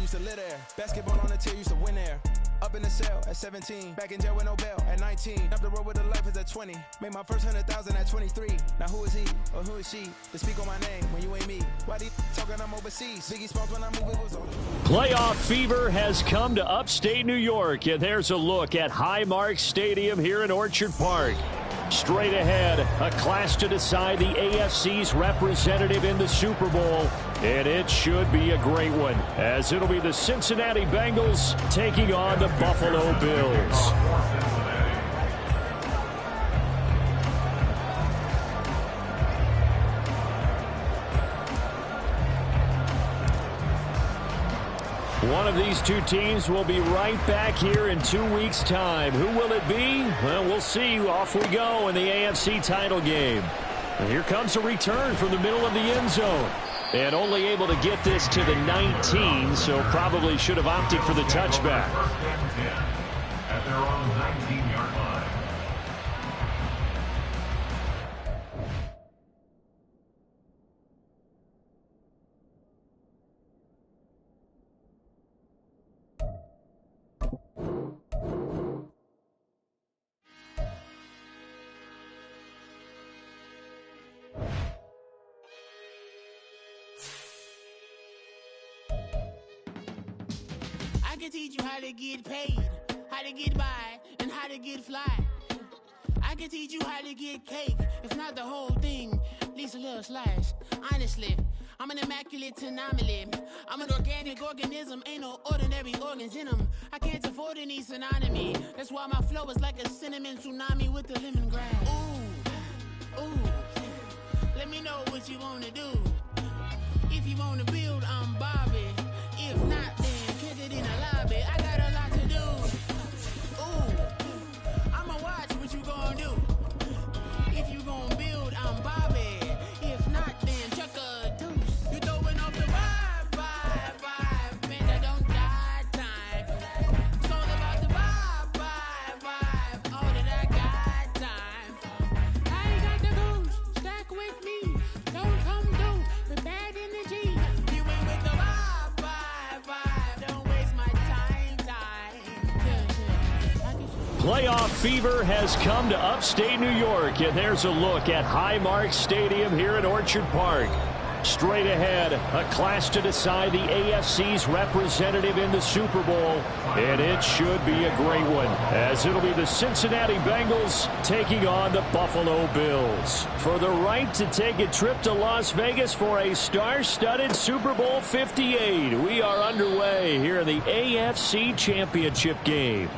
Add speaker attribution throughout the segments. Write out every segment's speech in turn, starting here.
Speaker 1: used to live there. Basketball on the tier, used to win there. Up in the cell at 17, back in jail with no bail at 19. Up the road with the life is at 20. Made my first 100,000 at 23. Now who is he or who is she to speak on my name when you ain't me? Why they talking I'm overseas? Biggie Smalls when I move it was on.
Speaker 2: Playoff fever has come to upstate New York, and there's a look at Highmark Stadium here in Orchard Park. Straight ahead, a clash to decide the AFC's representative in the Super Bowl. And it should be a great one, as it'll be the Cincinnati Bengals taking on the Buffalo Bills. One of these two teams will be right back here in 2 weeks' time. Who will it be? Well, we'll see. Off we go in the AFC title game. And here comes a return from the middle of the end zone. And only able to get this to the 19, so probably should have opted for the touchback.
Speaker 3: At their own 19-yard line.
Speaker 4: I can teach you how to get paid, how to get by, and how to get fly. I can teach you how to get cake, if not the whole thing, at least a little slice. Honestly, I'm an immaculate anomaly. I'm an organic organism, ain't no ordinary organs in them. I can't afford any synonymy. That's why my flow is like a cinnamon tsunami with the lemongrass. Ooh, ooh, let me know what you wanna do. If you wanna build, I'm Bobby. If not, then kick it in the lobby. I got a lot to do. Ooh, I'ma watch what you gonna do. If you gonna build, I'm Bobby. If not, then chuck a deuce. You throwing off the vibe. Man, I don't die time. It's all about the vibe. All that I got time. I ain't got the goose. Stack with me. Don't come through the bad energy. You ain't with the vibe. Don't waste my time.
Speaker 2: Playoff fever has come to upstate New York, and there's a look at Highmark Stadium here in Orchard Park. Straight ahead, a clash to decide the AFC's representative in the Super Bowl, and it should be a great one, as it'll be the Cincinnati Bengals taking on the Buffalo Bills for the right to take a trip to Las Vegas for a star-studded Super Bowl 58. We are underway here in the AFC Championship game.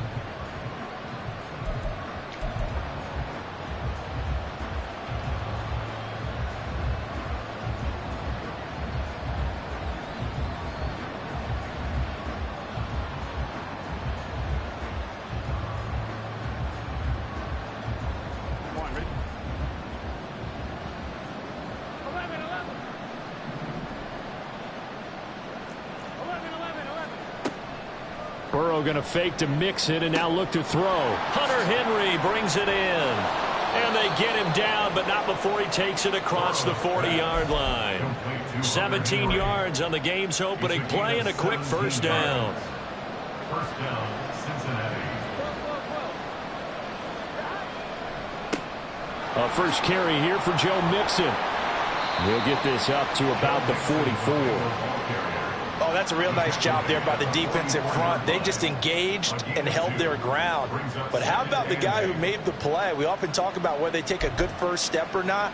Speaker 2: Burrow going to fake to mix it and now look to throw. Hunter Henry brings it in. And they get him down, but not before he takes it across the 40-yard line. 17 yards on the game's opening play and a quick first down.
Speaker 3: First down, Cincinnati.
Speaker 2: A first carry here for Joe Mixon. He'll get this up to about the 44.
Speaker 5: Oh, that's a real nice job there by the defensive front. They just engaged and held their ground. But how about the guy who made the play? We often talk about whether they take a good first step or not.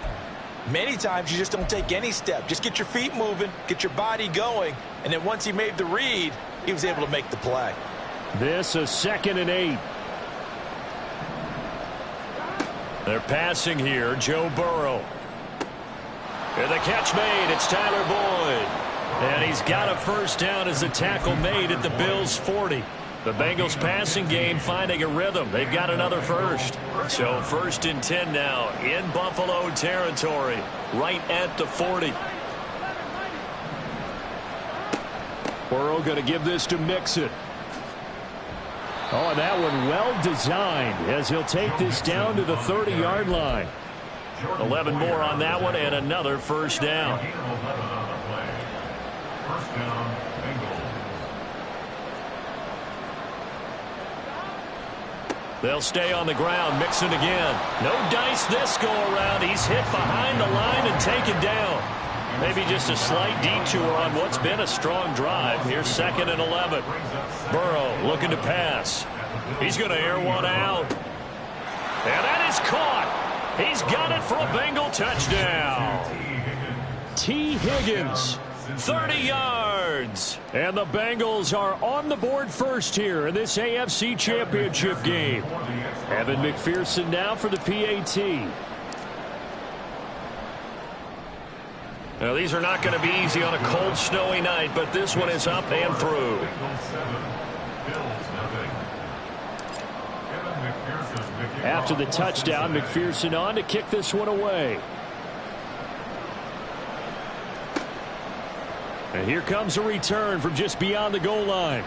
Speaker 5: Many times you just don't take any step. Just get your feet moving, get your body going, and then once he made the read, he was able to make the play.
Speaker 2: This is 2nd and 8. They're passing here, Joe Burrow. And the catch made, it's Tyler Boyd. And he's got a first down as the tackle made at the Bills' 40. The Bengals passing game finding a rhythm. They've got another first. So 1st and 10 now in Buffalo territory, right at the 40. Burrow going to give this to Mixon. Oh, and that one well designed as he'll take this down to the 30-yard line. 11 more on that one and another first down.
Speaker 3: First down, Bengals.
Speaker 2: They'll stay on the ground, mixing again. No dice this go around. He's hit behind the line and taken down. Maybe just a slight detour on what's been a strong drive. Here's 2nd and 11. Burrow looking to pass. He's going to air one out. And that is caught. He's got it for a Bengal touchdown. T. Higgins, 30 yards. And the Bengals are on the board first here in this AFC Championship game. Evan McPherson now for the PAT. Now, these are not going to be easy on a cold, snowy night, but this one is up and through. After the touchdown, McPherson on to kick this one away. And here comes a return from just beyond the goal line.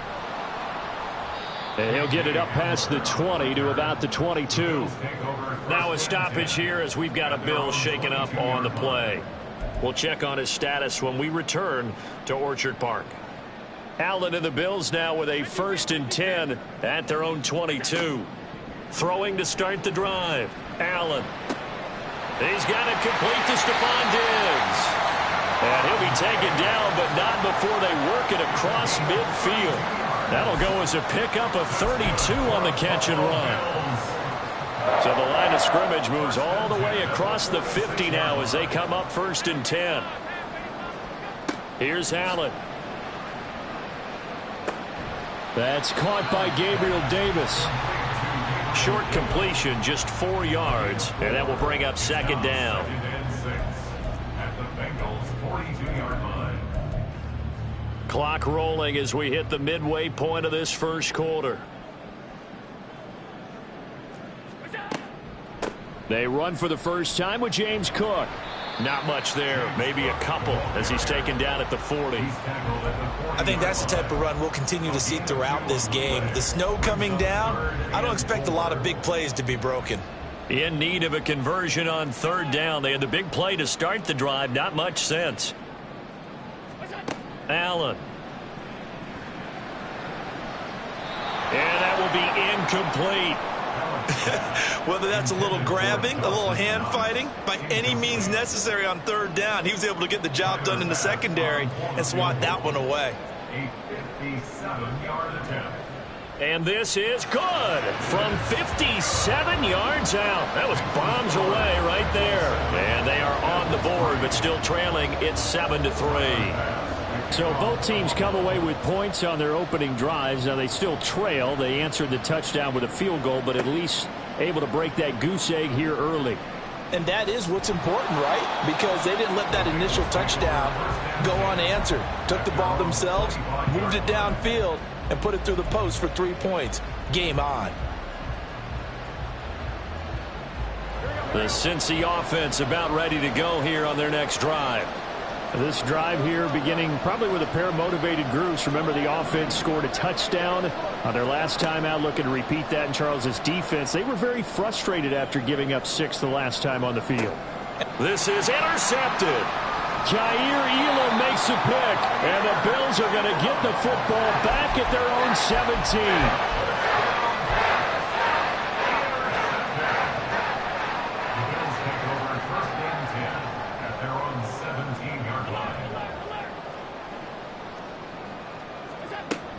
Speaker 2: And he'll get it up past the 20 to about the 22. Now a stoppage here as we've got a Bill shaken up on the play. We'll check on his status when we return to Orchard Park. Allen and the Bills now with a 1st and 10 at their own 22. Throwing to start the drive. Allen. He's got it complete to Stephon Diggs. And he'll be taken down, but not before they work it across midfield. That'll go as a pickup of 32 on the catch and run. So the line of scrimmage moves all the way across the 50 now as they come up 1st and 10. Here's Allen. That's caught by Gabriel Davis. Short completion, just 4 yards, and that will bring up 2nd down. Clock rolling as we hit the midway point of this first quarter. They run for the first time with James Cook. Not much there, maybe a couple as he's taken down at the 40.
Speaker 5: I think that's the type of run we'll continue to see throughout this game. The snow coming down, I don't expect a lot of big plays to be broken.
Speaker 2: In need of a conversion on 3rd down. They had the big play to start the drive. Not much sense. Allen. And that will be incomplete.
Speaker 5: Whether that's a little grabbing, a little hand fighting, by any means necessary on 3rd down, he was able to get the job done in the secondary and swat that one away.
Speaker 3: A 57-yard attempt.
Speaker 2: And this is good from 57 yards out. That was bombs away right there. And they are on the board, but still trailing. It's 7-3. So both teams come away with points on their opening drives. Now they still trail. They answered the touchdown with a field goal, but at least able to break that goose egg here early.
Speaker 5: And that is what's important, right? Because they didn't let that initial touchdown go unanswered. Took the ball themselves, moved it downfield, and put it through the post for 3 points. Game on.
Speaker 2: The Cincy offense about ready to go here on their next drive. This drive here beginning probably with a pair of motivated groups. Remember, the offense scored a touchdown on their last time out, looking to repeat that in Charles's defense. They were very frustrated after giving up 6 the last time on the field. This is intercepted. Jair Elam makes a pick, and the Bills are going to get the football back at their own 17.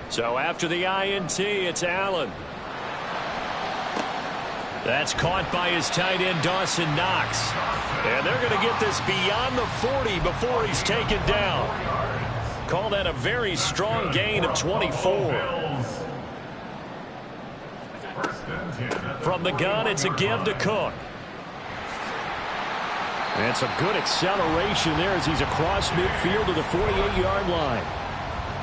Speaker 2: So after the INT, it's Allen. That's caught by his tight end, Dawson Knox. And they're going to get this beyond the 40 before he's taken down. Call that a very strong gain of 24. From the gun, it's a give to Cook. And some good acceleration there as he's across midfield to the 48-yard line.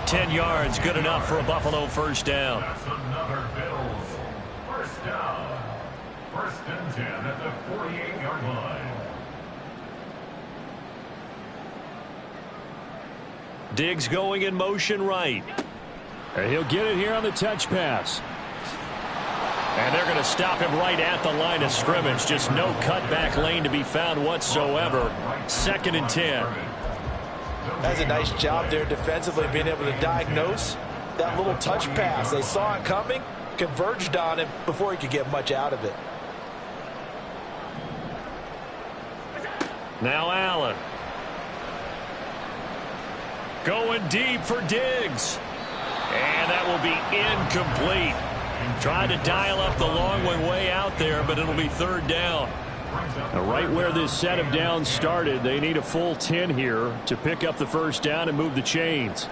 Speaker 2: 10 yards, good enough for a Buffalo first down.
Speaker 3: That's another Bills first down. 1st and 10 at the 48-yard line.
Speaker 2: Diggs going in motion right. And he'll get it here on the touch pass. And they're going to stop him right at the line of scrimmage. Just no cutback lane to be found whatsoever. 2nd and 10.
Speaker 5: That's a nice job there defensively, being able to diagnose that little touch pass. They saw it coming, converged on him before he could get much out of it.
Speaker 2: Now Allen. Going deep for Diggs. And that will be incomplete. Trying to dial up the long one way out there, but it'll be third down. Now, right where this set of downs started, they need a full 10 here to pick up the first down and move the chains.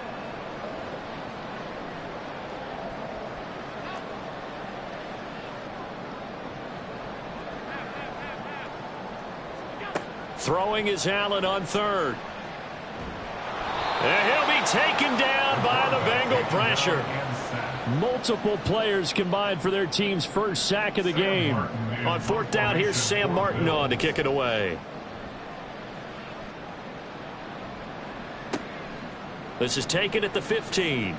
Speaker 2: Throwing is Allen on third. And he'll be taken down by the Bengal pressure. Multiple players combined for their team's first sack of the game. On fourth down, here's Sam Martin on to kick it away. This is taken at the 15.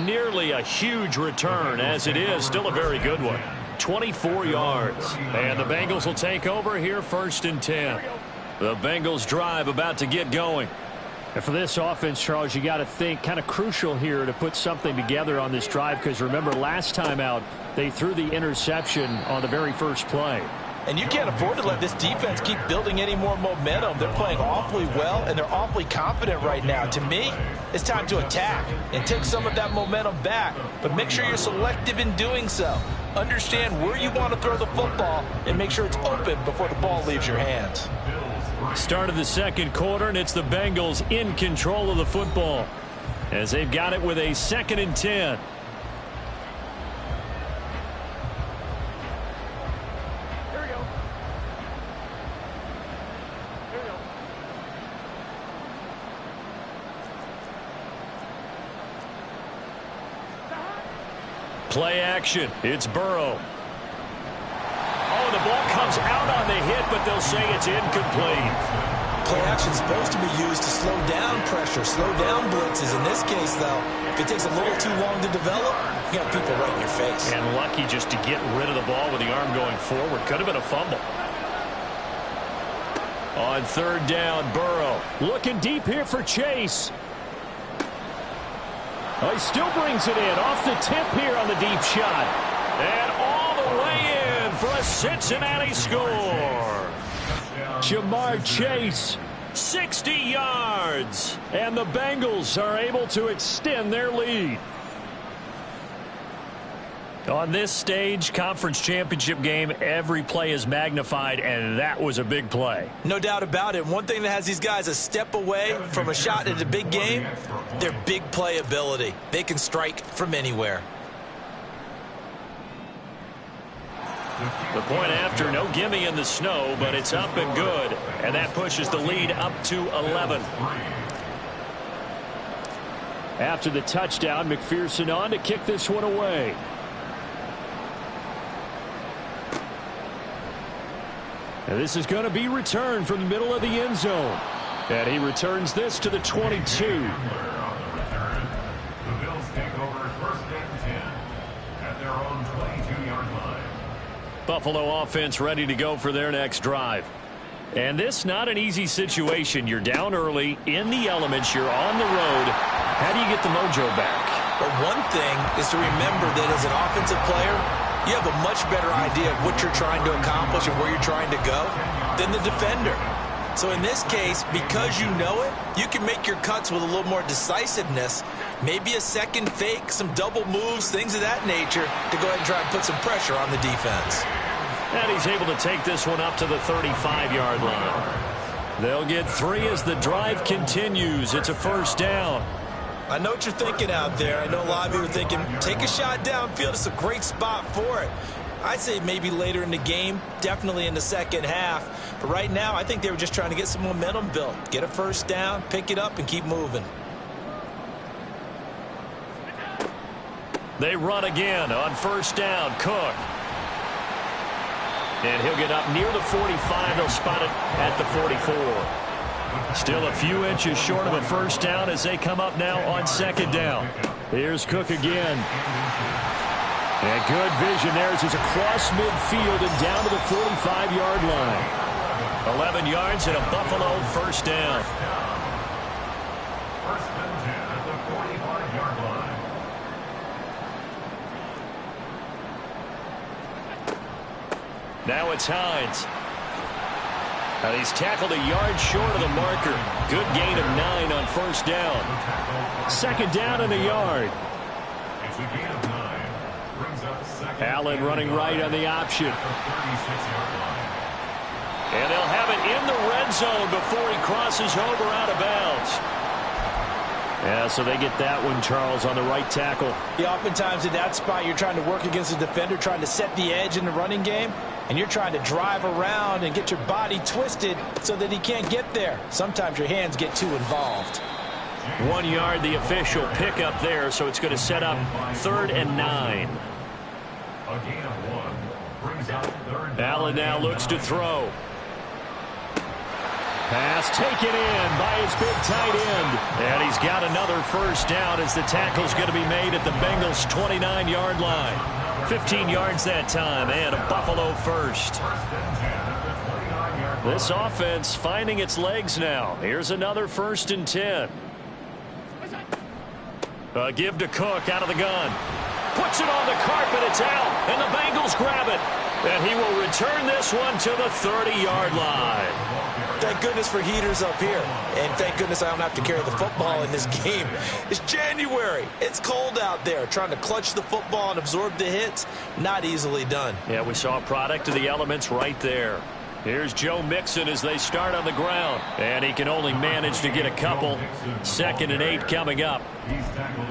Speaker 2: Nearly a huge return, as it is still a very good one. 24 yards. And the Bengals will take over here first and 10. The Bengals drive about to get going. And for this offense, Charles, you got to think kind of crucial here to put something together on this drive, because remember last time out they threw the interception on the very first play.
Speaker 5: And you can't afford to let this defense keep building any more momentum. They're playing awfully well, and they're awfully confident right now. To me, it's time to attack and take some of that momentum back. But make sure you're selective in doing so. Understand where you want to throw the football and make sure it's open before the ball leaves your hands.
Speaker 2: Start of the second quarter, and it's the Bengals in control of the football as they've got it with a 2nd and 10. Play action. It's Burrow. Oh, the ball comes out on the hit, but they'll say it's incomplete.
Speaker 5: Play action is supposed to be used to slow down pressure, slow down blitzes. In this case, though, if it takes a little too long to develop, you got people right in your face.
Speaker 2: And lucky just to get rid of the ball with the arm going forward. Could have been a fumble. On third down, Burrow looking deep here for Chase. Oh, he still brings it in off the tip here on the deep shot. And all the way in for a Cincinnati score. Jamar Chase, 60 yards. And the Bengals are able to extend their lead. On this stage, conference championship game, every play is magnified, and that was a big play.
Speaker 5: No doubt about it. One thing that has these guys a step away from a shot at a big game, their big play ability. They can strike from anywhere.
Speaker 2: The point after, no gimme in the snow, but it's up and good. And that pushes the lead up to 11. After the touchdown, McPherson on to kick this one away. And this is going to be returned from the middle of the end zone. And he returns this to the 22.
Speaker 3: The Bills take over 1st and 10 at their own 22-yard line.
Speaker 2: Buffalo offense ready to go for their next drive. And this not an easy situation. You're down early, in the elements, you're on the road. How do you get the mojo back?
Speaker 5: But one thing is to remember that as an offensive player, you have a much better idea of what you're trying to accomplish and where you're trying to go than the defender. So in this case, because you know it, you can make your cuts with a little more decisiveness. Maybe a second fake, some double moves, things of that nature to go ahead and try and put some pressure on the defense.
Speaker 2: And he's able to take this one up to the 35-yard line. They'll get 3 as the drive continues. It's a first down.
Speaker 5: I know what you're thinking out there. I know a lot of you are thinking, take a shot downfield. It's a great spot for it. I'd say maybe later in the game, definitely in the second half. But right now, I think they were just trying to get some momentum built. Get a first down, pick it up, and keep moving.
Speaker 2: They run again on first down. Cook. And he'll get up near the 45. They'll spot it at the 44. Still a few inches short of a first down as they come up now on second down. Here's Cook again. And good vision there as he's across midfield and down to the 45-yard line. 11 yards and a Buffalo first down.
Speaker 3: First and 10 at the 45-yard line.
Speaker 2: Now it's Hines. He's tackled a yard short of the marker. Good gain of 9 on first down. Second down and a yard.
Speaker 3: It's a gain of 9. Brings up second.
Speaker 2: Allen running right on the option.
Speaker 3: At the 36-yard line.
Speaker 2: And they'll have it in the red zone before he crosses over out of bounds. Yeah, so they get that one, Charles, on the right tackle.
Speaker 5: Yeah, oftentimes in that spot, you're trying to work against the defender, trying to set the edge in the running game, and you're trying to drive around and get your body twisted so that he can't get there. Sometimes your hands get too involved.
Speaker 2: 1 yard, the official pickup there, so it's going to set up 3rd and 9.
Speaker 3: A gain of 1. Brings up 3rd down.
Speaker 2: Allen now looks to throw. Pass taken in by his big tight end. And he's got another first down as the tackle's going to be made at the Bengals' 29-yard line. 15 yards that time and a Buffalo first. This offense finding its legs now. Here's another 1st and 10. A give to Cook out of the gun. Puts it on the carpet. It's out. And the Bengals grab it. And he will return this one to the 30-yard line.
Speaker 5: Thank goodness for heaters up here. And thank goodness I don't have to carry the football in this game. It's January. It's cold out there. Trying to clutch the football and absorb the hits, not easily done.
Speaker 2: Yeah, we saw a product of the elements right there. Here's Joe Mixon as they start on the ground. And he can only manage to get a couple. 2nd and 8 coming up.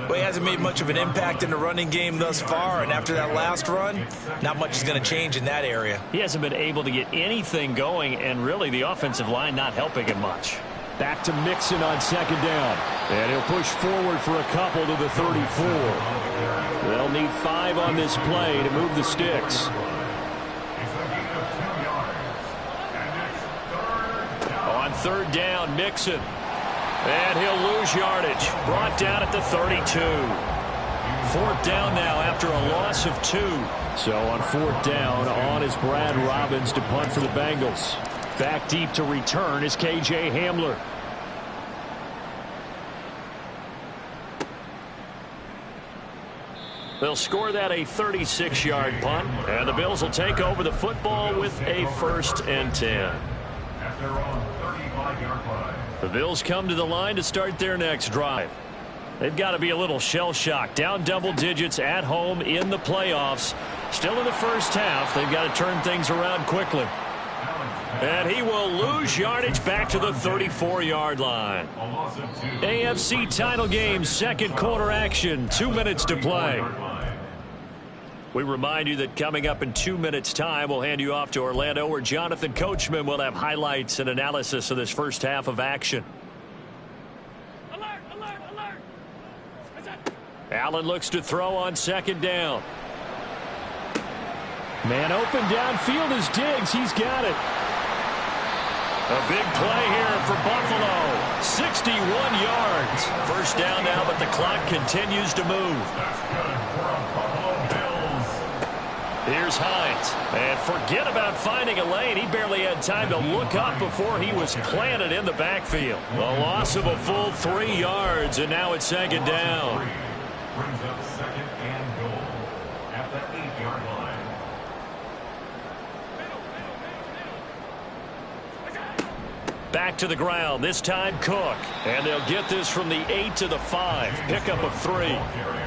Speaker 5: Well, he hasn't made much of an impact in the running game thus far, and after that last run, not much is going to change in that area.
Speaker 2: He hasn't been able to get anything going, and really the offensive line not helping him much. Back to Mixon on 2nd down. And he'll push forward for a couple to the 34. They'll need 5 on this play to move the sticks. On 3rd down, Mixon. And he'll lose yardage. Brought down at the 32. 4th down now after a loss of 2. So on 4th down, on is Brad Robbins to punt for the Bengals. Back deep to return is K.J. Hamler. They'll score that a 36-yard punt. And the Bills will take over the football with a 1st and 10.
Speaker 3: At their own 35-yard line.
Speaker 2: The Bills come to the line to start their next drive. They've got to be a little shell-shocked. Down double digits at home in the playoffs. Still in the first half. They've got to turn things around quickly. And he will lose yardage back to the 34-yard line. AFC title game, 2nd quarter action. 2 minutes to play. We remind you that coming up in 2 minutes' time, we'll hand you off to Orlando, where Jonathan Coachman will have highlights and analysis of this first half of action.
Speaker 4: Alert, alert, alert.
Speaker 2: Allen looks to throw on 2nd down. Man open downfield is Diggs. He's got it. A big play here for Buffalo. 61 yards. First down now, but the clock continues to move.
Speaker 3: That's good for a Buffalo Bills.
Speaker 2: Here's Hines. And forget about finding a lane. He barely had time to look up before he was planted in the backfield. A loss of a full 3 yards, and now it's 2nd down.
Speaker 3: Brings up 2nd and goal at the 8-yard line.
Speaker 2: Back to the ground, this time Cook. And they'll get this from the 8 to the 5. Pickup of 3.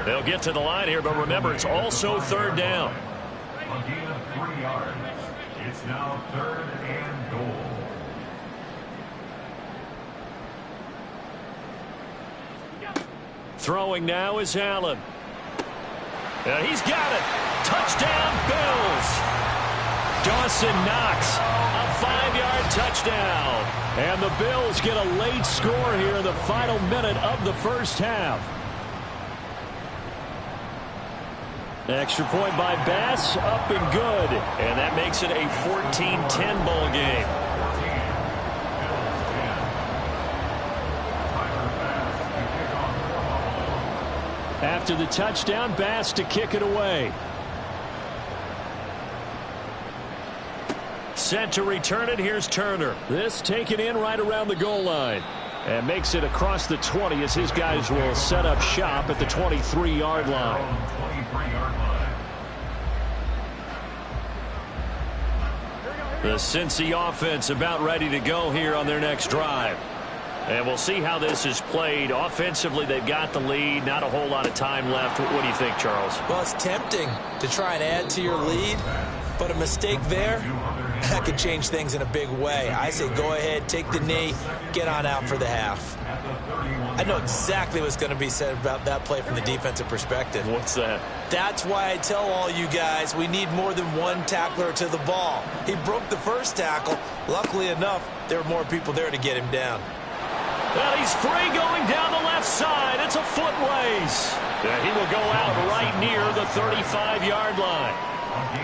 Speaker 2: They'll get to the line here, but remember, it's also 3rd down.
Speaker 3: A gain of 3 yards. It's now 3rd and goal.
Speaker 2: Throwing now is Allen. He's got it. Touchdown, Bills. Dawson Knox, a 5-yard touchdown. And the Bills get a late score here in the final minute of the first half. Extra point by Bass, up and good. And that makes it a 14-10 ball game. After the touchdown, Bass to kick it away. Set to return it. Here's Turner. This taken in right around the goal line. And makes it across the 20 as his guys will set up shop at the 23-yard line. The Cincy offense about ready to go here on their next drive. And we'll see how this is played. Offensively, they've got the lead. Not a whole lot of time left. What do you think, Charles?
Speaker 5: Well, it's tempting to try and add to your lead, but a mistake there, that could change things in a big way. I say go ahead, take the knee, get on out for the half. I know exactly what's going to be said about that play from the defensive perspective.
Speaker 2: What's that?
Speaker 5: That's why I tell all you guys we need more than one tackler to the ball. He broke the first tackle. Luckily enough, there were more people there to get him down.
Speaker 2: Well, he's free going down the left side. It's a foot race. And he will go out right near the 35-yard line.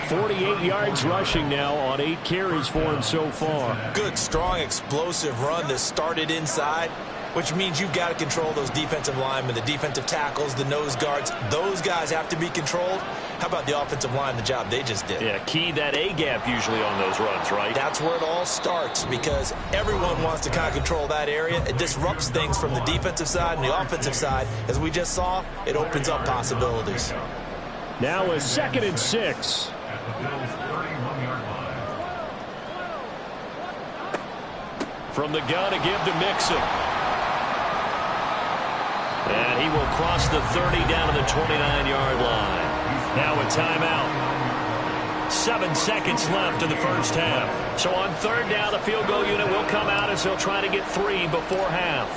Speaker 2: 48 yards rushing now on 8 carries for him so far.
Speaker 5: Good, strong, explosive run that started inside, which means you've got to control those defensive linemen, the defensive tackles, the nose guards. Those guys have to be controlled. How about the offensive line, the job they just did?
Speaker 2: Yeah, key that A-gap usually on those runs, right?
Speaker 5: That's where it all starts because everyone wants to kind of control that area. It disrupts things from the defensive side and the offensive side. As we just saw, it opens up possibilities.
Speaker 2: Now a 2nd and 6. From the gun to give to Mixon. And he will cross the 30 down to the 29-yard line. Now a timeout. 7 seconds left in the first half. So on 3rd down, the field goal unit will come out as he'll try to get 3 before half.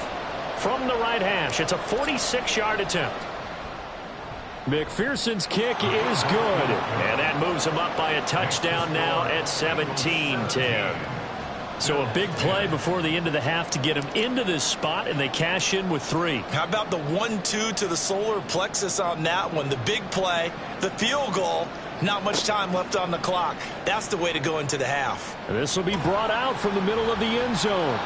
Speaker 2: From the right hash, it's a 46-yard attempt. McPherson's kick is good. And that moves him up by a touchdown now at 17-10. So a big play before the end of the half to get him into this spot, and they cash in with 3.
Speaker 5: How about the 1-2 to the solar plexus on that one? The big play, the field goal, not much time left on the clock. That's the way to go into the half.
Speaker 2: And this will be brought out from the middle of the end zone.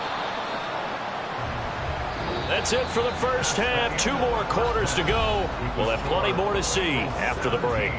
Speaker 2: That's it for the first half. 2 more quarters to go. We'll have plenty more to see after the break.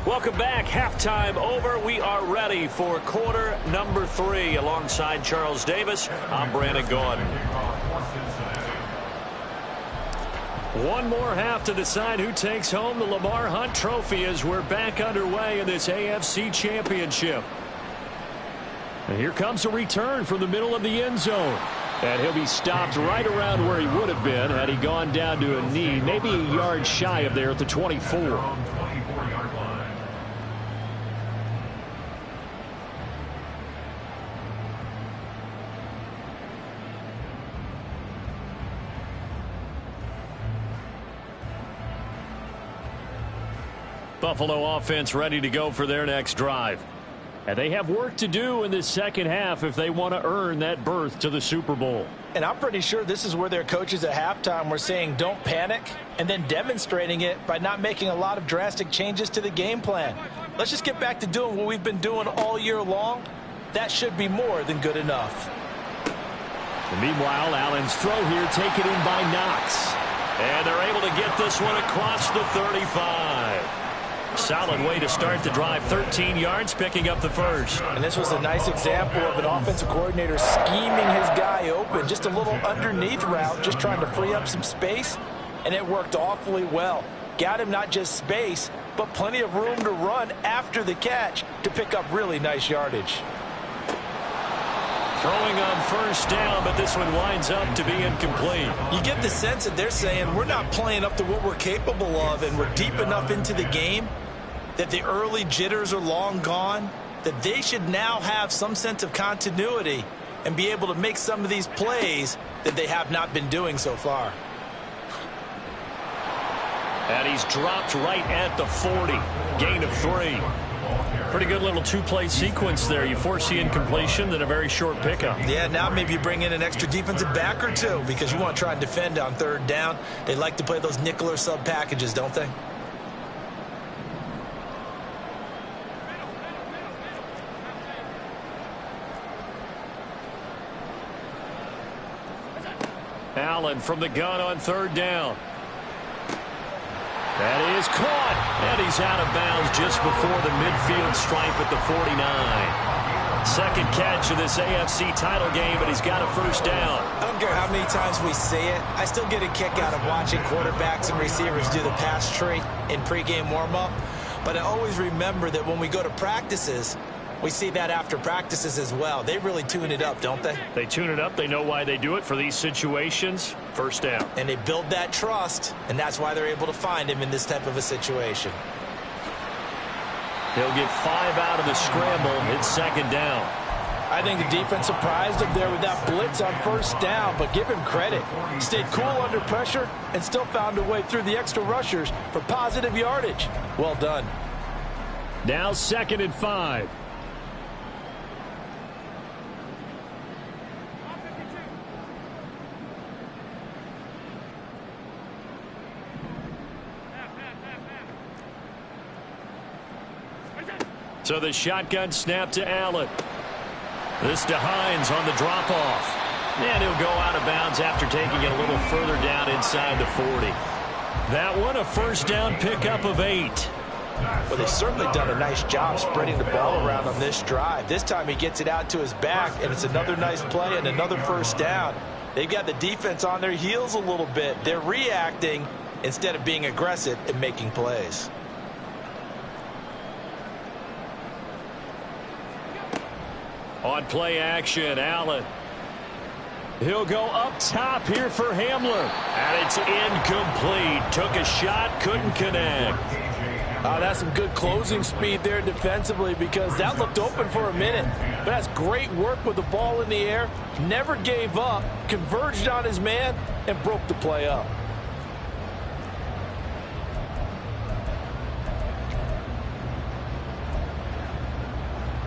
Speaker 2: Welcome back. Halftime over. We are ready for quarter number 3. Alongside Charles Davis, I'm Brandon Gordon. One more half to decide who takes home the Lamar Hunt Trophy as we're back underway in this AFC Championship. And here comes a return from the middle of the end zone. And he'll be stopped right around where he would have been had he gone down to a knee, maybe a yard shy of there at the 24. Buffalo offense ready to go for their next drive. And they have work to do in this second half if they want to earn that berth to the Super Bowl.
Speaker 5: And I'm pretty sure this is where their coaches at halftime were saying don't panic and then demonstrating it by not making a lot of drastic changes to the game plan. Let's just get back to doing what we've been doing all year long. That should be more than good enough.
Speaker 2: And meanwhile, Allen's throw here taken in by Knox. And they're able to get this one across the 35. Solid way to start the drive. 13 yards, picking up the first.
Speaker 5: And this was a nice example of an offensive coordinator scheming his guy open. Just a little underneath route, just trying to free up some space. And it worked awfully well. Got him not just space, but plenty of room to run after the catch to pick up really nice yardage.
Speaker 2: Throwing on first down, but this one winds up to be incomplete.
Speaker 5: You get the sense that they're saying we're not playing up to what we're capable of, and we're deep enough into the game that the early jitters are long gone, that they should now have some sense of continuity and be able to make some of these plays that they have not been doing so far.
Speaker 2: And he's dropped right at the 40. Gain of 3. Pretty good little two-play sequence there. You force the incompletion, then a very short pickup.
Speaker 5: Yeah, now maybe you bring in an extra defensive back or two because you want to try and defend on third down. They like to play those nickel or sub packages, don't they?
Speaker 2: Allen from the gun on third down. That is caught, and he's out of bounds just before the midfield stripe at the 49. Second catch of this AFC title game, and he's got a first down.
Speaker 5: I don't care how many times we see it. I still get a kick out of watching quarterbacks and receivers do the pass tree in pregame warm-up. But I always remember that when we go to practices, we see that after practices as well. They really tune it up, don't they?
Speaker 2: They tune it up. They know why they do it for these situations. First down.
Speaker 5: And they build that trust, and that's why they're able to find him in this type of a situation.
Speaker 2: He'll get 5 out of the scramble. It's second down.
Speaker 5: I think the defense surprised him there with that blitz on first down, but give him credit. Stayed cool under pressure and still found a way through the extra rushers for positive yardage. Well done.
Speaker 2: Now 2nd and 5. So the shotgun snap to Allen. This to Hines on the drop-off. And he'll go out of bounds after taking it a little further down inside the 40. That one a first down pickup of 8.
Speaker 5: Well, they've certainly done a nice job spreading the ball around on this drive. This time he gets it out to his back, and it's another nice play and another first down. They've got the defense on their heels a little bit. They're reacting instead of being aggressive and making plays.
Speaker 2: On play action, Allen. He'll go up top here for Hamler. And it's incomplete. Took a shot, couldn't connect.
Speaker 6: That's some good closing speed there defensively because that looked open for a minute. But that's great work with the ball in the air. Never gave up, converged on his man, and broke the play up.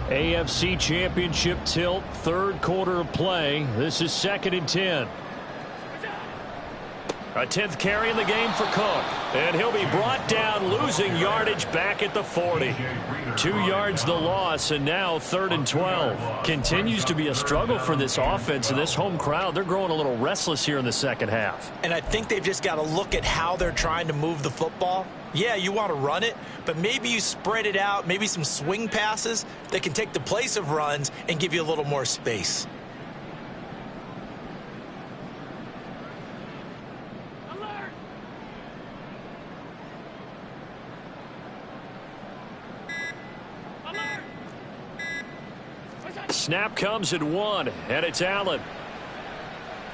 Speaker 2: AFC Championship tilt, third quarter of play. This is 2nd and 10. A 10th carry in the game for Cook. And he'll be brought down, losing yardage back at the 40. 2 yards the loss, and now 3rd and 12. Continues to be a struggle for this offense and this home crowd. They're growing a little restless here in the second half.
Speaker 5: And I think they've just got to look at how they're trying to move the football. Yeah, you want to run it, but maybe you spread it out, maybe some swing passes that can take the place of runs and give you a little more space.
Speaker 2: Snap comes at 1, and it's Allen.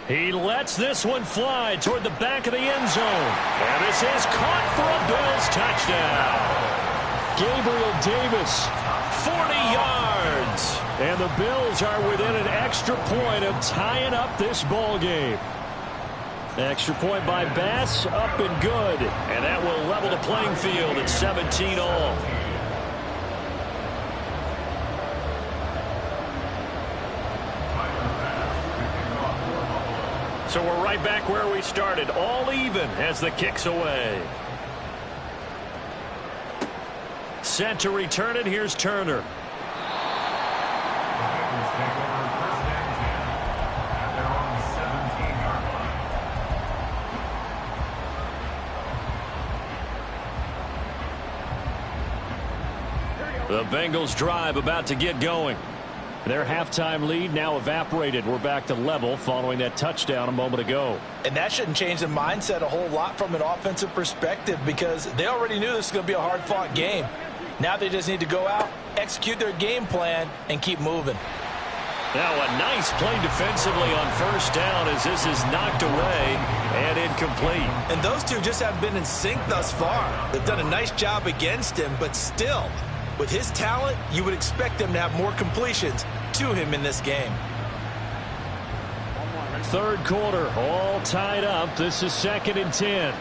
Speaker 2: He lets this one fly toward the back of the end zone. And this is caught for a Bills touchdown. Gabriel Davis, 40 yards. And the Bills are within an extra point of tying up this ball game. Extra point by Bass, up and good. And that will level the playing field at 17 all. So we're right back where we started, all even as the kick's away. Set to return it, here's Turner. The Bengals drive about to get going. Their halftime lead now evaporated. We're back to level following that touchdown a moment ago.
Speaker 5: And that shouldn't change the mindset a whole lot from an offensive perspective because they already knew this was going to be a hard-fought game. Now they just need to go out, execute their game plan, and keep moving.
Speaker 2: Now a nice play defensively on first down as this is knocked away and incomplete.
Speaker 5: And those two just haven't been in sync thus far. They've done a nice job against him, but still, with his talent, you would expect them to have more completions to him in this game.
Speaker 2: Third quarter, all tied up. This is 2nd and 10.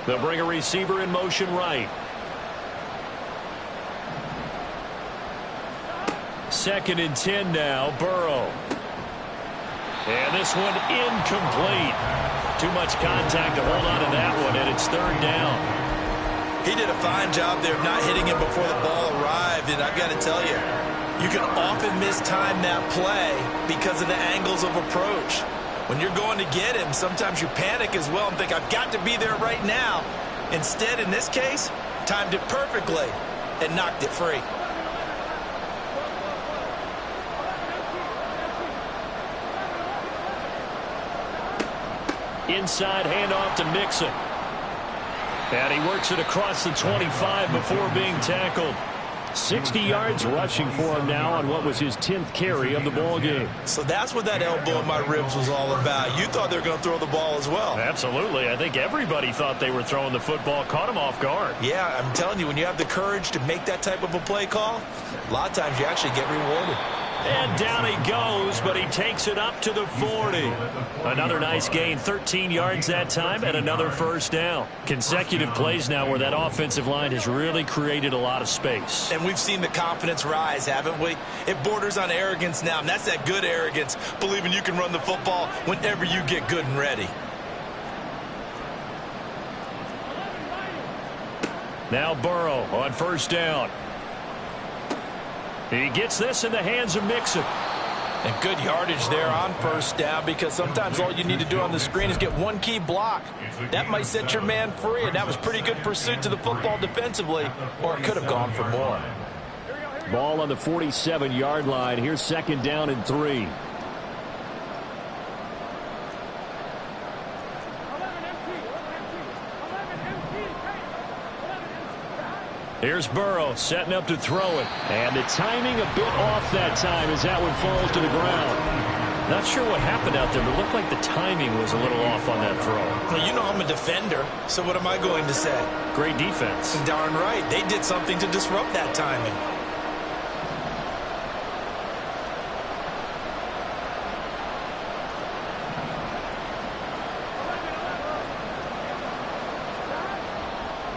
Speaker 2: They'll bring a receiver in motion right. Second and 10 now, Burrow. And this one incomplete. Too much contact to hold on to that one, and it's third down.
Speaker 5: He did a fine job there of not hitting him before the ball arrived, and I've got to tell you, you can often mistime that play because of the angles of approach. When you're going to get him, sometimes you panic as well and think, I've got to be there right now. Instead, in this case, timed it perfectly and knocked it free.
Speaker 2: Inside handoff to Mixon. And he works it across the 25 before being tackled. 60 yards rushing for him now on what was his 10th carry of the ball game.
Speaker 5: So that's what that elbow in my ribs was all about. You thought they were going to throw the ball as well.
Speaker 2: Absolutely. I think everybody thought they were throwing the football, caught him off guard.
Speaker 5: Yeah, I'm telling you, when you have the courage to make that type of a play call, a lot of times you actually get rewarded.
Speaker 2: And down he goes, but he takes it up to the 40. Another nice gain, 13 yards that time, and another first down. Consecutive plays now where that offensive line has really created a lot of space.
Speaker 5: And we've seen the confidence rise, haven't we? It borders on arrogance now, and that's that good arrogance, believing you can run the football whenever you get good and ready.
Speaker 2: Now Burrow on first down. He gets this in the hands of Mixon.
Speaker 6: And good yardage there on first down, because sometimes all you need to do on the screen is get one key block. That might set your man free, and that was pretty good pursuit to the football defensively, or it could have gone for more.
Speaker 2: Ball on the 47-yard line. Here's second down and 3. Here's Burrow setting up to throw it. And the timing a bit off that time as that one falls to the ground. Not sure what happened out there, but it looked like the timing was a little off on that throw.
Speaker 5: Well, you know I'm a defender, so what am I going to say?
Speaker 2: Great defense.
Speaker 5: Darn right. They did something to disrupt that timing.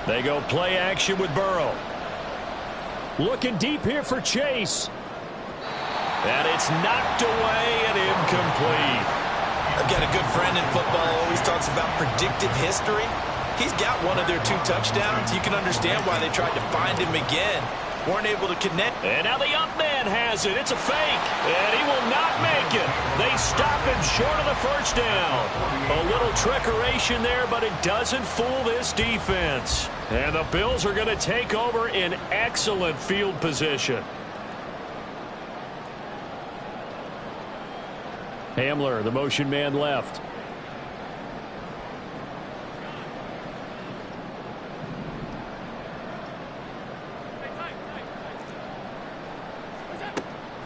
Speaker 2: They go play action with Burrow. Looking deep here for Chase. And it's knocked away and incomplete.
Speaker 5: I've got a good friend in football who always talks about predictive history. He's got one of their 2 touchdowns. You can understand why they tried to find him again. Weren't able to connect.
Speaker 2: And now the up man has it. It's a fake. And he will not make it. They stop him short of the first down. A little trickeration there, but it doesn't fool this defense. And the Bills are going to take over in excellent field position. Hamler, the motion man left.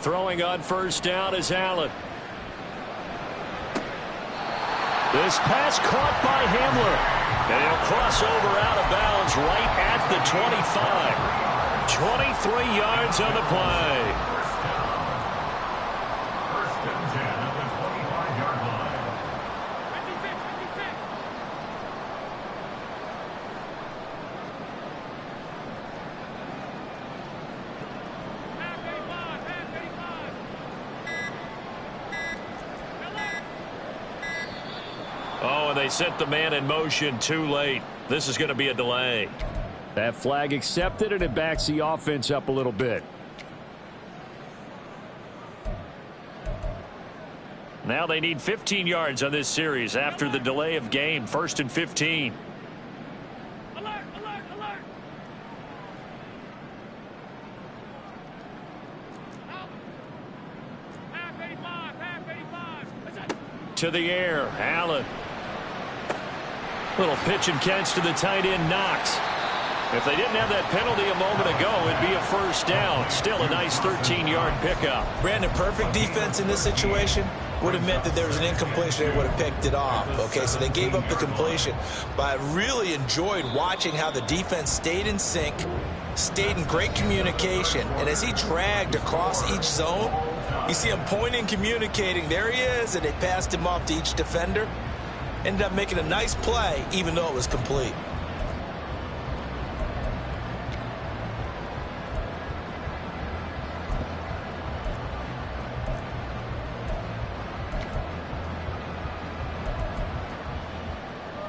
Speaker 2: Throwing on first down is Allen. This pass caught by Hamler. And he'll cross over out of bounds right at the 25. 23 yards on the play.
Speaker 3: First and 10 at the 25-yard line.
Speaker 2: Oh, and they set the man in motion too late. This is going to be a delay. That flag accepted, and it backs the offense up a little bit. Now they need 15 yards on this series after the delay of game. First and 15.
Speaker 4: Alert, alert, alert. Half 85.
Speaker 2: To the air, Allen. Little pitch and catch to the tight end, Knox. If they didn't have that penalty a moment ago, it'd be a first down. Still a nice 13-yard pickup.
Speaker 5: Brandon, perfect defense in this situation would have meant that there was an incompletion. They would have picked it off. Okay, so they gave up the completion. But I really enjoyed watching how the defense stayed in sync, stayed in great communication. And as he dragged across each zone, you see him pointing, communicating. There he is, and they passed him off to each defender. Ended up making a nice play, even though it was complete.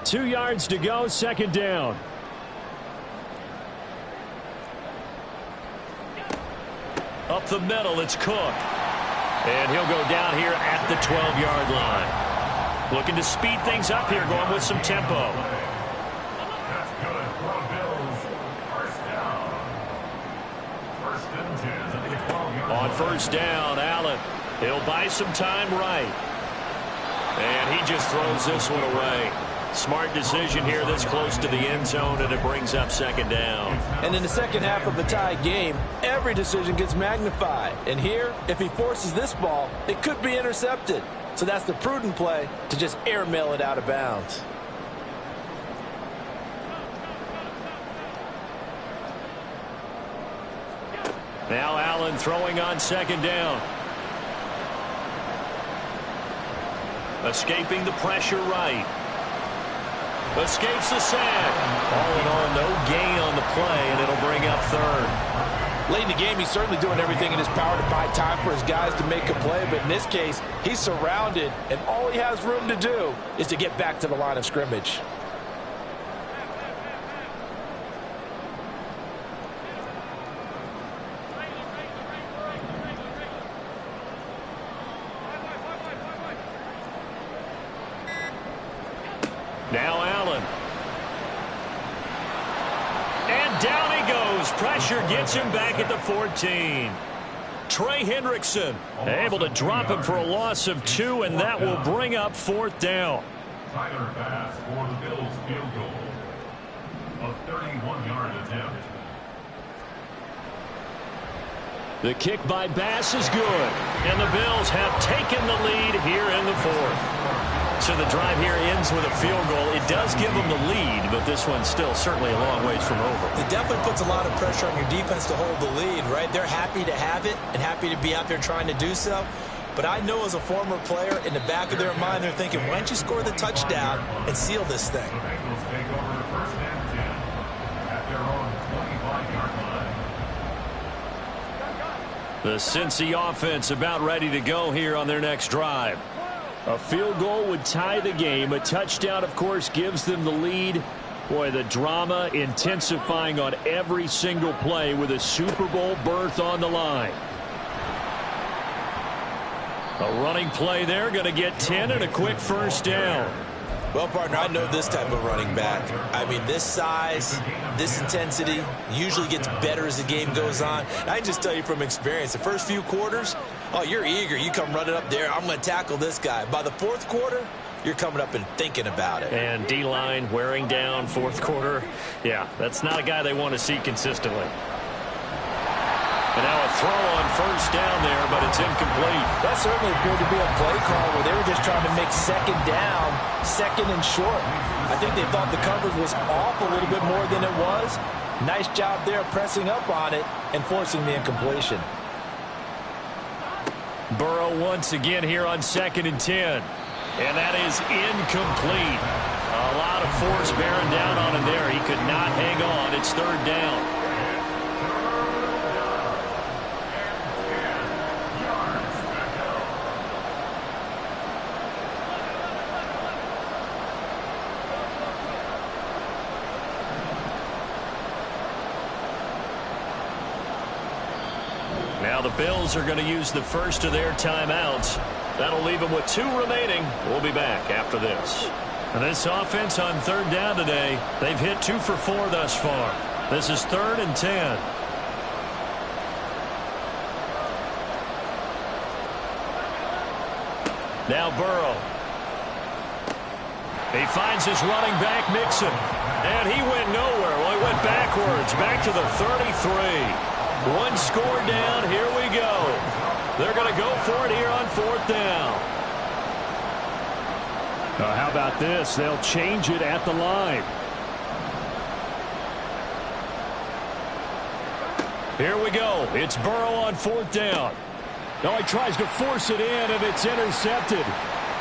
Speaker 2: 2 yards to go, second down. Up the middle, it's Cook. And he'll go down here at the 12-yard line. Looking to speed things up here, going with some tempo.
Speaker 3: That's good for the Bills. First down. First and 10 at the 12-yard line.
Speaker 2: On first down, Allen. He'll buy some time right. And he just throws this one away. Smart decision here this close to the end zone, and it brings up second down.
Speaker 6: And in the second half of a tie game, every decision gets magnified. And here, if he forces this ball, it could be intercepted. So that's the prudent play to just airmail it out of bounds.
Speaker 2: Now Allen throwing on second down. Escaping the pressure right. Escapes the sack. All in all, no gain on the play, and it'll bring up third.
Speaker 6: Late in the game, he's certainly doing everything in his power to buy time for his guys to make a play. But in this case, he's surrounded, and all he has room to do is to get back to the line of scrimmage.
Speaker 2: Now Allen. And down he goes. Pressure gets him back at the 14. Trey Hendrickson able to drop him for a loss of 2, and that will bring up fourth down.
Speaker 3: Tyler Bass for the Bills field goal. A 31-yard attempt.
Speaker 2: The kick by Bass is good, and the Bills have taken the lead here in the fourth. So the drive here ends with a field goal. It does give them the lead, but this one's still certainly a long ways from over.
Speaker 5: It definitely puts a lot of pressure on your defense to hold the lead, right? They're happy to have it and happy to be out there trying to do so. But I know as a former player, in the back of their mind, they're thinking, why don't you score the touchdown and seal this thing?
Speaker 3: The Bengals take over first and 10 at their own 25-yard line.
Speaker 2: The Cincy offense about ready to go here on their next drive. A field goal would tie the game. A touchdown, of course, gives them the lead. Boy, the drama intensifying on every single play with a Super Bowl berth on the line. A running play there, going to get 10 and a quick first down.
Speaker 5: Well, partner, I know this type of running back. I mean, this size, this intensity usually gets better as the game goes on. And I can just tell you from experience, the first few quarters, oh, you're eager. You come running up there, I'm going to tackle this guy. By the fourth quarter, you're coming up and thinking about it.
Speaker 2: And D-line wearing down fourth quarter. Yeah, that's not a guy they want to see consistently. And now a throw on first down there, but it's incomplete.
Speaker 6: That certainly appeared to be a play call where they were just trying to make second down, second and short. I think they thought the coverage was off a little bit more than it was. Nice job there pressing up on it and forcing the incompletion.
Speaker 2: Burrow once again here on second and 10. And that is incomplete. A lot of force bearing down on him there. He could not hang on. It's third down. Now the Bills are going to use the first of their timeouts. That'll leave them with 2 remaining. We'll be back after this. And this offense on third down today, they've hit 2 for 4 thus far. This is third and 10. Now Burrow. He finds his running back, Mixon. And he went nowhere. Well, he went backwards, back to the 33. 1 score down. Here we go. They're going to go for it here on fourth down. How about this? They'll change it at the line. Here we go. It's Burrow on fourth down. Now he tries to force it in, and it's intercepted.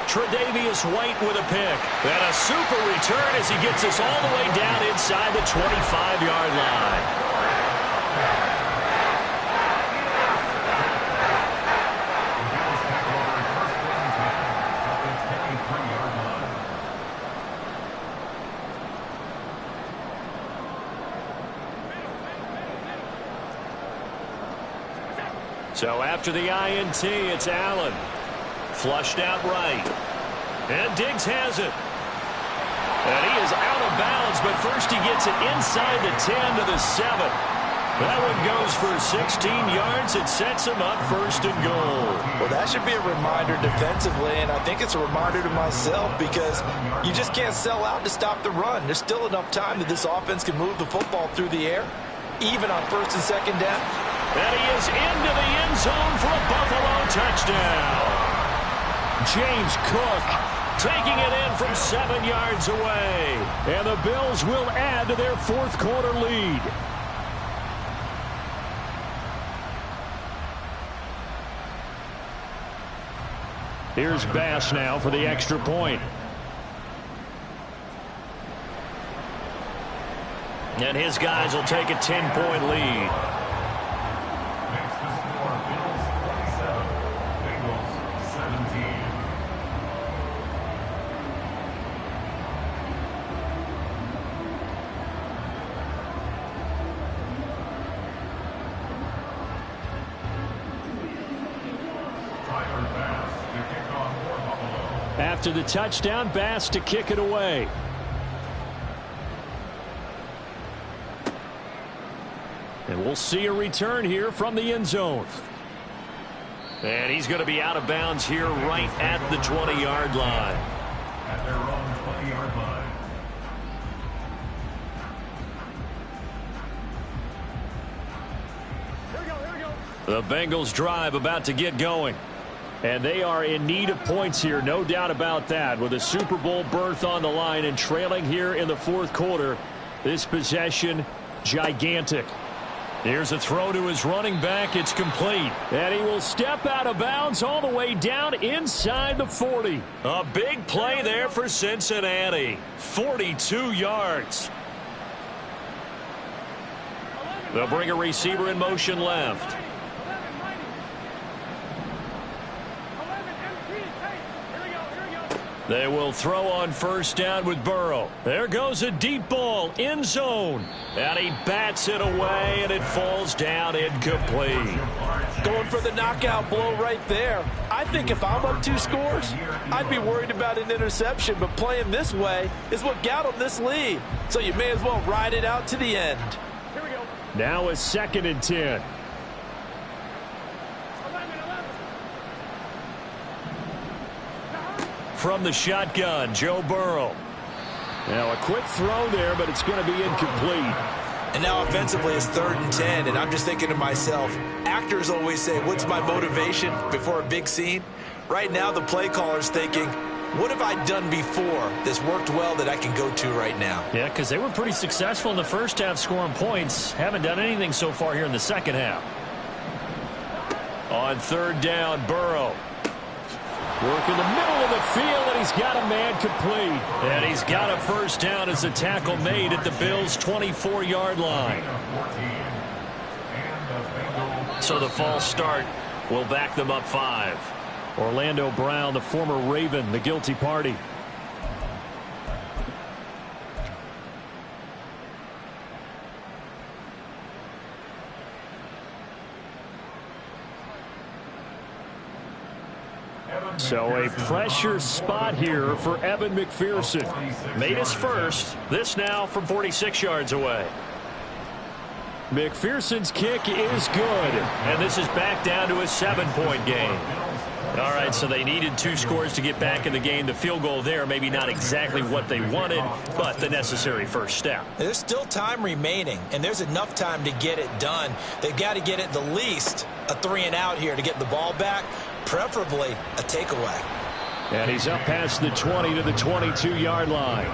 Speaker 2: Tre'Davious White with a pick. And a super return as he gets us all the way down inside the 25-yard line. So after the INT, it's Allen. Flushed out right. And Diggs has it. And he is out of bounds, but first he gets it inside the 10 to the 7. That one goes for 16 yards. It sets him up first and goal.
Speaker 5: Well, that should be a reminder defensively, and I think it's a reminder to myself because you just can't sell out to stop the run. There's still enough time that this offense can move the football through the air, even on first and second down.
Speaker 2: And he is into the end zone for a Buffalo touchdown. James Cook taking it in from 7 yards away. And the Bills will add to their fourth quarter lead. Here's Bass now for the extra point. And his guys will take a 10-point lead.
Speaker 3: Makes the score Bills 27, Bengals 17.
Speaker 2: After the touchdown, Bass to kick it away. And we'll see a return here from the end zone. And he's going to be out of bounds here right at the 20-yard line.
Speaker 3: At their own 20-yard line.
Speaker 2: The Bengals drive about to get going. And they are in need of points here, no doubt about that. With a Super Bowl berth on the line and trailing here in the fourth quarter, this possession gigantic. Here's a throw to his running back. It's complete. And he will step out of bounds all the way down inside the 40. A big play there for Cincinnati. 42 yards. They'll bring a receiver in motion left. They will throw on first down with Burrow. There goes a deep ball, end zone. And he bats it away, and it falls down incomplete.
Speaker 6: Going for the knockout blow right there. I think if I'm up 2 scores, I'd be worried about an interception, but playing this way is what got him this lead. So you may as well ride it out to the end.
Speaker 2: Now a 2nd and 10. From the shotgun, Joe Burrow. Now a quick throw there, but it's going to be incomplete.
Speaker 5: And now offensively it's 3rd and 10, and I'm just thinking to myself, actors always say, what's my motivation before a big scene? Right now the play caller's thinking, what have I done before that's worked well that I can go to right now?
Speaker 2: Yeah, because they were pretty successful in the first half scoring points. Haven't done anything so far here in the second half. On 3rd down, Burrow. Work in the middle of the field, and he's got a man complete. And he's got a first down as a tackle made at the Bills' 24-yard line. So the false start will back them up 5. Orlando Brown, the former Raven, the guilty party. So a pressure spot here for Evan McPherson. Made his first. This now from 46 yards away. McPherson's kick is good. And this is back down to a 7-point game. All right, so they needed 2 scores to get back in the game. The field goal there, maybe not exactly what they wanted, but the necessary first step.
Speaker 5: There's still time remaining, and there's enough time to get it done. They've got to get at the least a 3-and-out here to get the ball back, preferably a takeaway.
Speaker 2: And he's up past the 20 to the 22-yard line.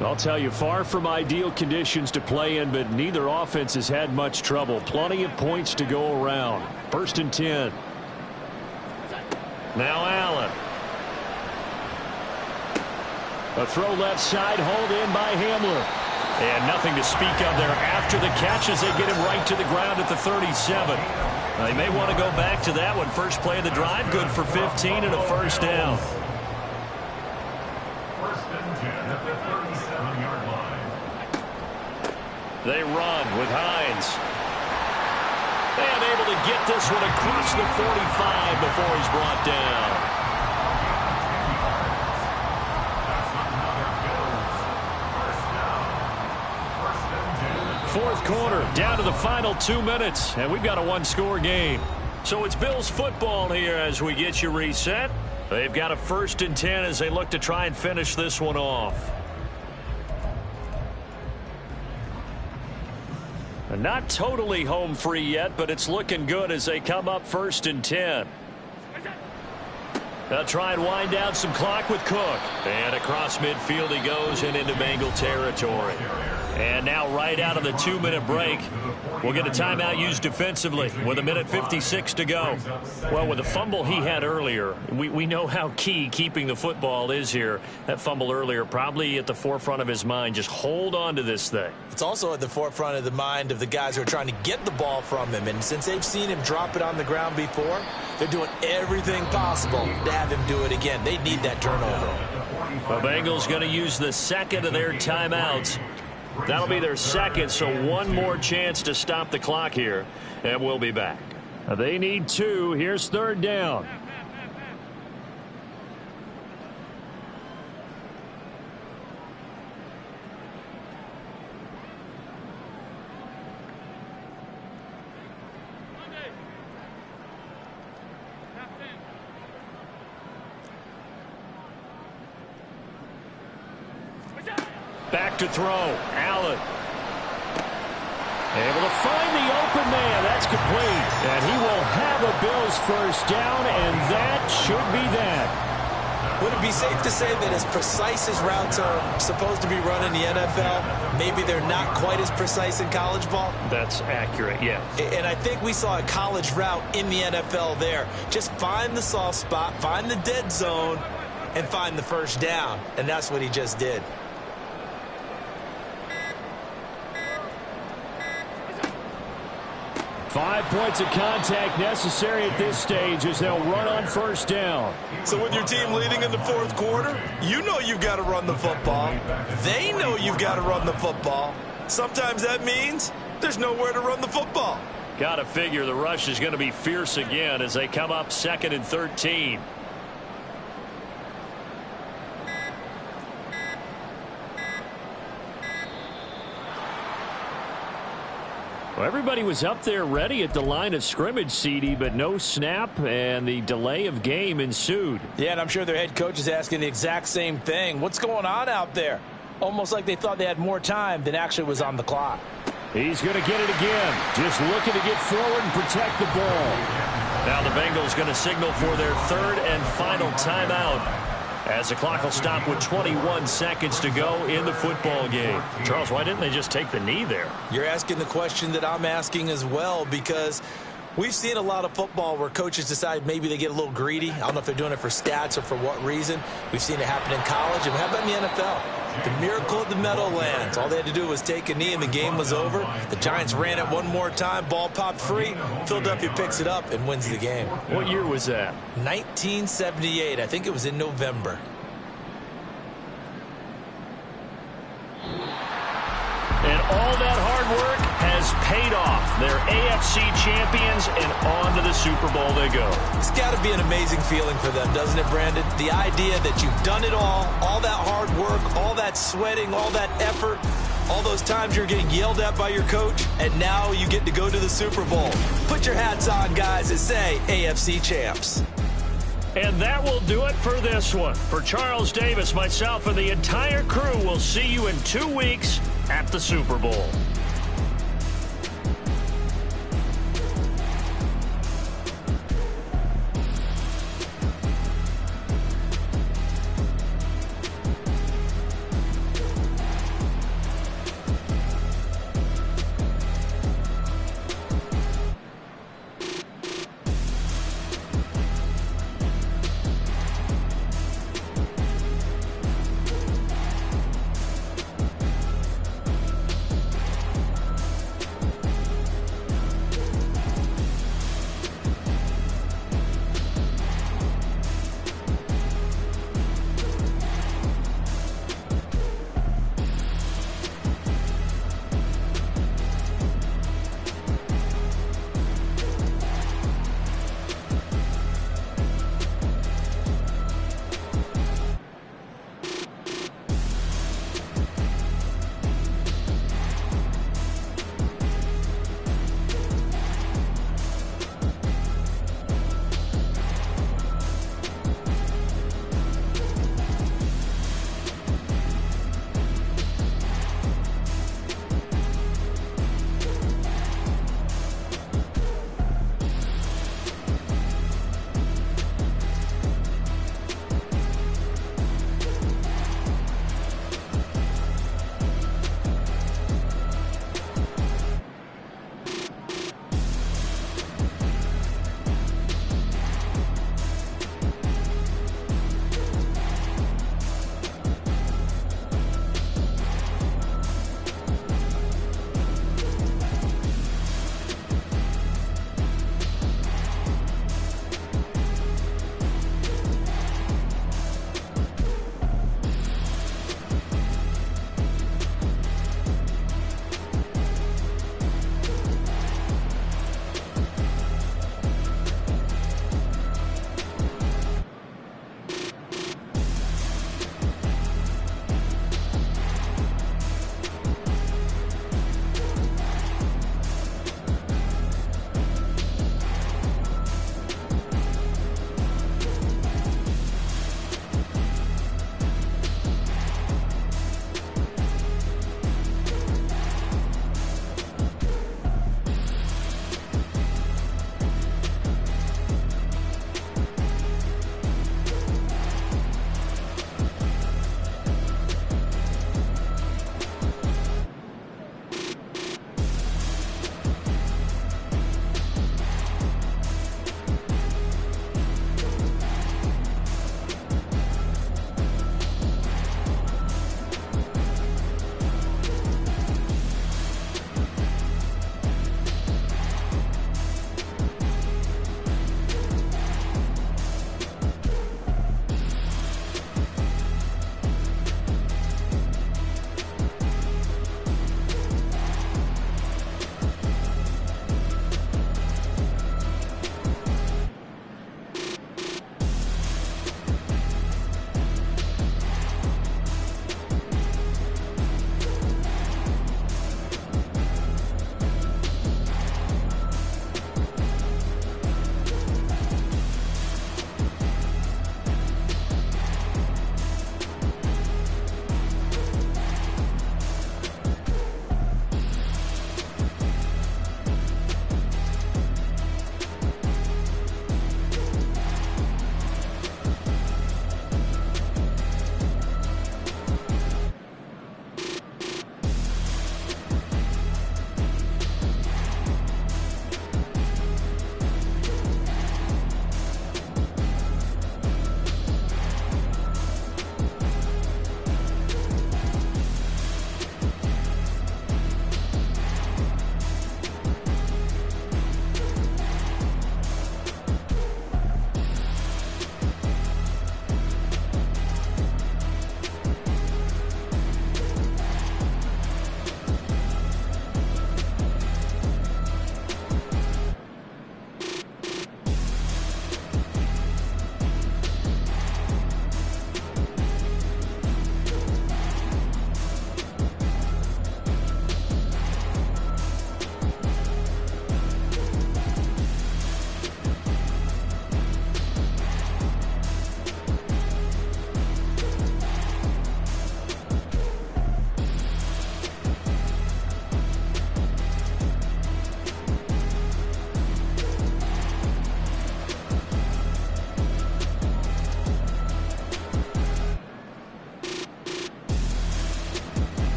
Speaker 2: I'll tell you, far from ideal conditions to play in, but neither offense has had much trouble. Plenty of points to go around. 1st and 10. Now Allen. A throw left side, hauled in by Hamler. And nothing to speak of there after the catch as they get him right to the ground at the 37. They may want to go back to that one. First play of the drive, good for 15 and a first down. They run with Hines. And able to get this one across the 45 before he's brought down. Fourth quarter, down to the final 2 minutes, and we've got a one-score game. So it's Bills football here as we get you reset. They've got a 1st and 10 as they look to try and finish this one off. Not totally home free yet, but it's looking good as they come up 1st and 10. They'll try and wind down some clock with Cook. And across midfield he goes and into Bengal territory. And now right out of the 2-minute break, we'll get a timeout used defensively with 1:56 to go. Well, with the fumble he had earlier, we know how key keeping the football is here. That fumble earlier probably at the forefront of his mind. Just hold on to this thing.
Speaker 5: It's also at the forefront of the mind of the guys who are trying to get the ball from him. And since they've seen him drop it on the ground before, they're doing everything possible to have him do it again. They need that turnover.
Speaker 2: The Bengals going to use the second of their timeouts. That'll be their second, so one more chance to stop the clock here, and we'll be back. They need 2. Here's 3rd down. Back to throw. Allen. Able to find the open man. That's complete. And he will have a Bills 1st down, and that should be that.
Speaker 5: Would it be safe to say that as precise as routes are supposed to be run in the NFL, maybe they're not quite as precise in college ball?
Speaker 2: That's accurate, yeah.
Speaker 5: And I think we saw a college route in the NFL there. Just find the soft spot, find the dead zone, and find the 1st down. And that's what he just did.
Speaker 2: 5 points of contact necessary at this stage as they'll run on 1st down.
Speaker 5: So with your team leading in the 4th quarter, you know you've got to run the football. They know you've got to run the football. Sometimes that means there's nowhere to run the football.
Speaker 2: Got to figure the rush is going to be fierce again as they come up 2nd and 13. Well, everybody was up there ready at the line of scrimmage, CD, but no snap, and the delay of game ensued.
Speaker 6: Yeah, and I'm sure their head coach is asking the exact same thing. What's going on out there? Almost like they thought they had more time than actually was on the clock.
Speaker 2: He's going to get it again. Just looking to get forward and protect the ball. Now the Bengals going to signal for their 3rd and final timeout, as the clock will stop with 21 seconds to go in the football game. Charles, why didn't they just take the knee there?
Speaker 5: You're asking the question that I'm asking as well, because we've seen a lot of football where coaches decide maybe they get a little greedy. I don't know if they're doing it for stats or for what reason. We've seen it happen in college. And how about in the NFL? The miracle of the Meadowlands. All they had to do was take a knee and the game was over. The Giants ran it one more time. Ball popped free. Philadelphia picks it up and wins the game.
Speaker 2: What year was that?
Speaker 5: 1978. I think it was in November.
Speaker 2: And all that hard work has paid off. They're AFC champions, and on to the Super Bowl they go.
Speaker 5: It's got to be an amazing feeling for them, doesn't it, Brandon? The idea that you've done it all that hard work, all that sweating, all that effort, all those times you're getting yelled at by your coach, and now you get to go to the Super Bowl. Put your hats on, guys, and say AFC champs.
Speaker 2: And that will do it for this one. For Charles Davis, myself, and the entire crew, we'll see you in 2 weeks at the Super Bowl.